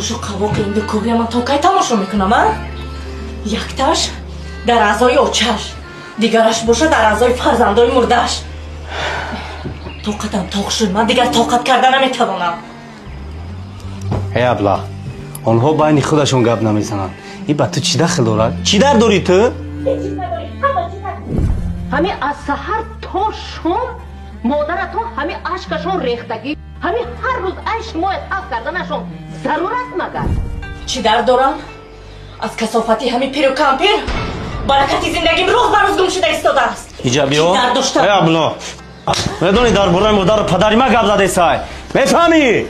خوشو قواق این دو کوهی من تا کی تماشا میکنم ها؟ یکتاش در اعضای اوچش، دیگرش باشه در اعضای فرزندای مردش. طاقتم تاق شد، من دیگر طاقت کردن نمیتوانم. ای ابله، آنها بین خودشون گپ نمیزنند. این به تو چی دخل دارد؟ چی در داری تو؟ همین از سحر تا شام مادرتو همین اشکشون ریختگی، همین هر روز عیش ما اتحاف کردنشون ضرور است مگر؟ چی در دارم؟ از کثافتی همین پیر و کمپیر برکتی زندگیم روز به روز گم شده ایستاده است. ایجابی چی در داشتم؟ ای ابله، میدونی در برای مادر و پدری ما گپ زده سای؟ میفهمی؟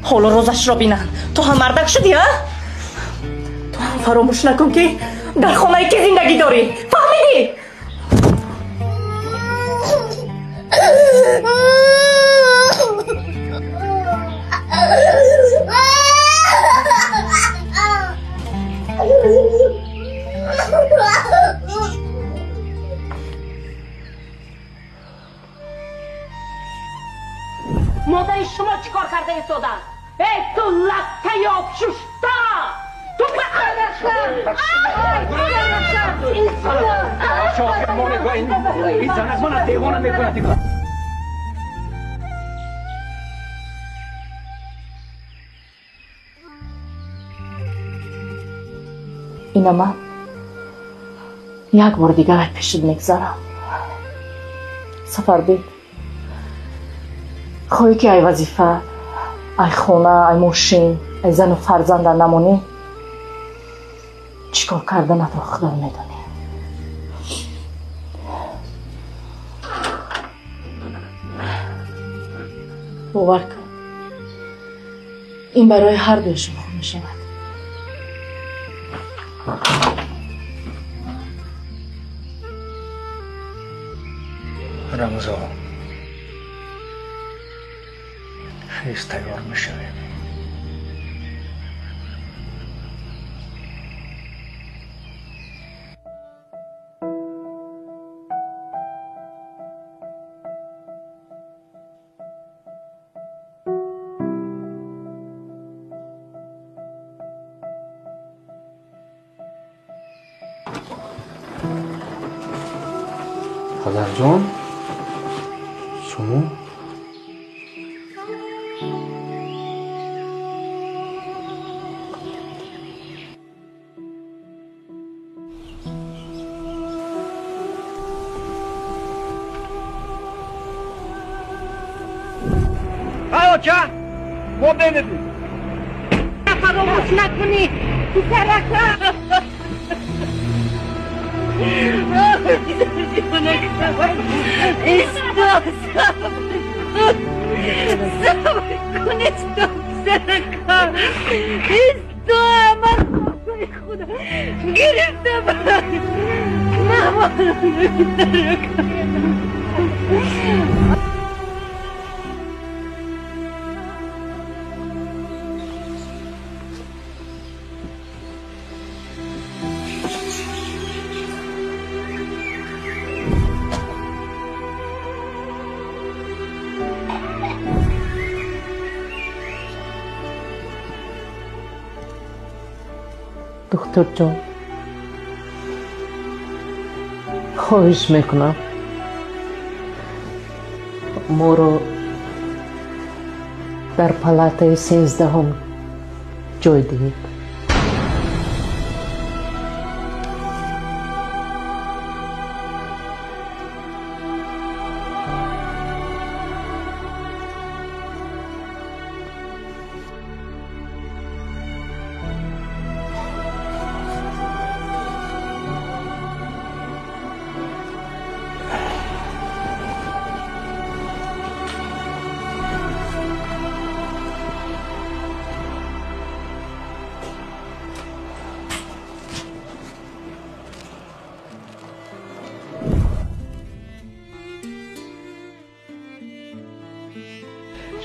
حالا روزش را بینن. تو هم مردک شدی ها؟ تو هم فراموش نکن که در خانه که زندگی داری. فهمیدی؟ مادر شما چیکار کرده ایستادن؟ ای تو لکه آبشوشتا! تو اینا من یک بار دیگر پیشت میگذارم. سفر بید خواهی که ای وظیفه، ای خونه، ای ماشین، ای زن و فرزند نمونی، چیکار کردن تو خدا میدونی. باور کن این برای هر دوی شما خوب میشود. رمضان خیز تیار میشویم. پدر جان شما چه؟ ما بندازیم فراموش نکنی پسرکم صبر کن استو پسرکم استو من خدا گرفتم مامانم پسرکم دکتر جان خواهش میکنم ما رو در پلاتای 13 جای دهید.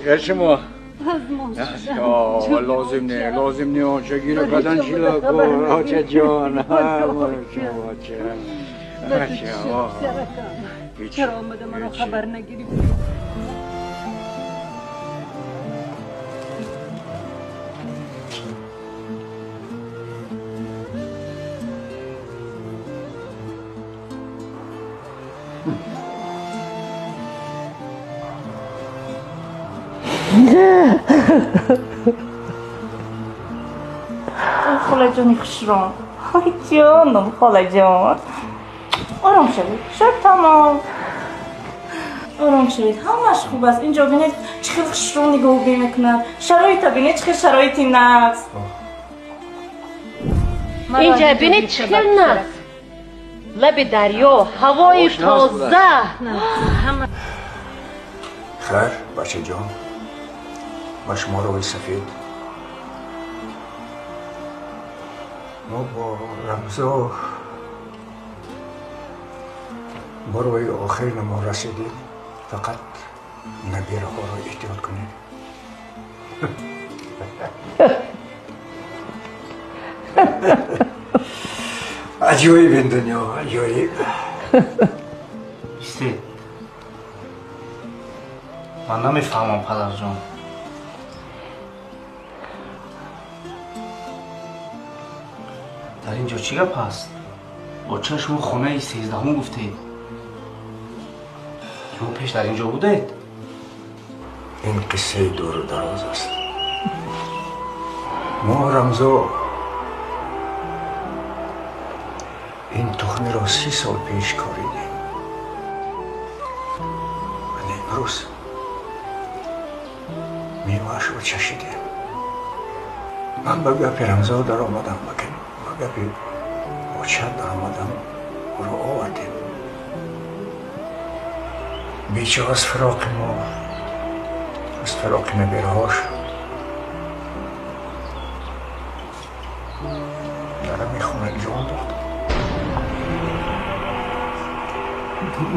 چه شما؟ لازم نه آنچه گیره بدن شیلا کن آچه جان چرا آمده منو خبر نگیری؟ خاله جانی خشرم های جانم خاله جان آرام شوید شب تمام آرام شوید همش خوب است اینجا بینید چقدر خشرم نگاه میکنن شرایط بینید چقدر شرایطی نفس اینجا بینید چقدر نفس لب دریا هوای تازه خیر بچه جان با شما روی سفید ما با رمزا با روی آخر ما رسیدیم فقط نبیره ها رو احتیاط کنید عجایب این دنیا عجایب استید من نمیفهمم پدر جان در اینجا چی گپ هست؟ با چه شما خانه 13 گفتید؟ شما پیش در اینجا بودید؟ این قصه دور و دراز است ما رمزا این تخمی را 30 سال پیش کاریدیم ولی امروز میوهش رو چشیدیم من به گپ رمزا در آمدم به گپ بچه در آمدم او رو آوردیم بیچه از فراق ما از فراق نبیرهاش داره میخونه جان داد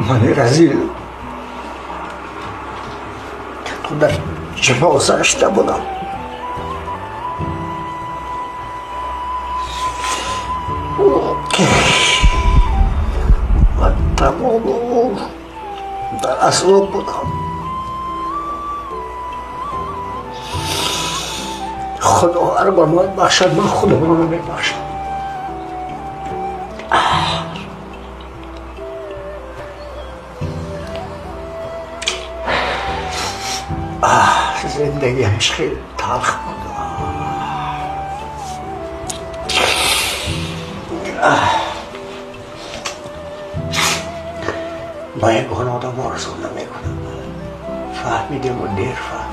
من رزیل که در جبا سرشته بودم و تمام در اسباب بودم خدا هر با من بخشد من خدا رو نمیبخشم زندگی همش خیلی تلخ بود با یگان آدم آرزو نمیکنم فهمیدیم و دیر فهمیدیم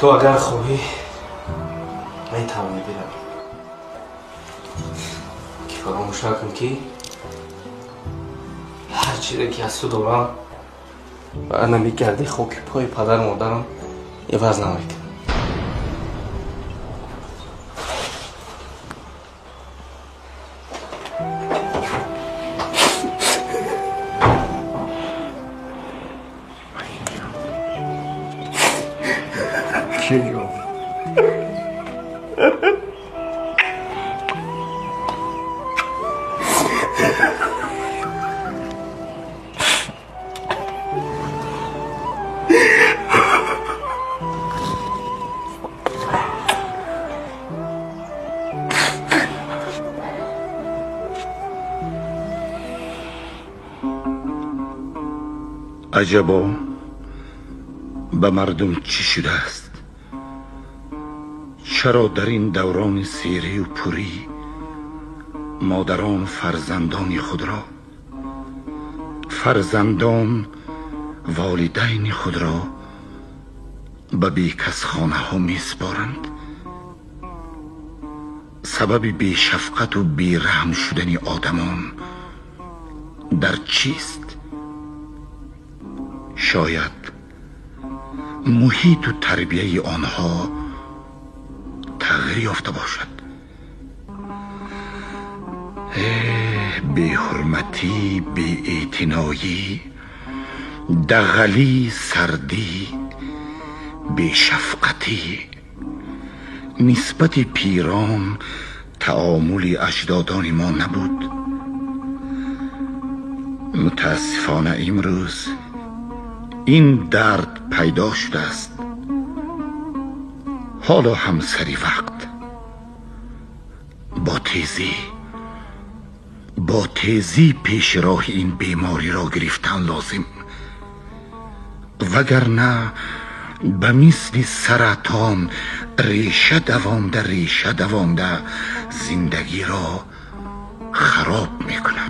تو اگر خواهی میتوانی بروی که فراموش نکن که هر چیزی که از تو دارم و نمیگردی خاک پای پدر مادرم عوض نمیکنم عجبا به مردم چی شده است چرا در این دوران سیری و پوری مادران فرزندان خود را فرزندان والدین خود را به بیکس خانه ها می سپارند سبب بیشفقت و بیرحم شدن آدمان در چیست شاید محیط و تربیه آنها تغییر یافته باشد بی حرمتی بی اعتنایی دغلی سردی بی شفقتی نسبت پیران تعامل اجدادان ما نبود متاسفانه امروز این درد پیدا شده است. حالا هم سری وقت با تیزی پیش راه این بیماری را گرفتن لازم، وگرنه به مثل سرطان ریشه دوانده زندگی را خراب میکنه.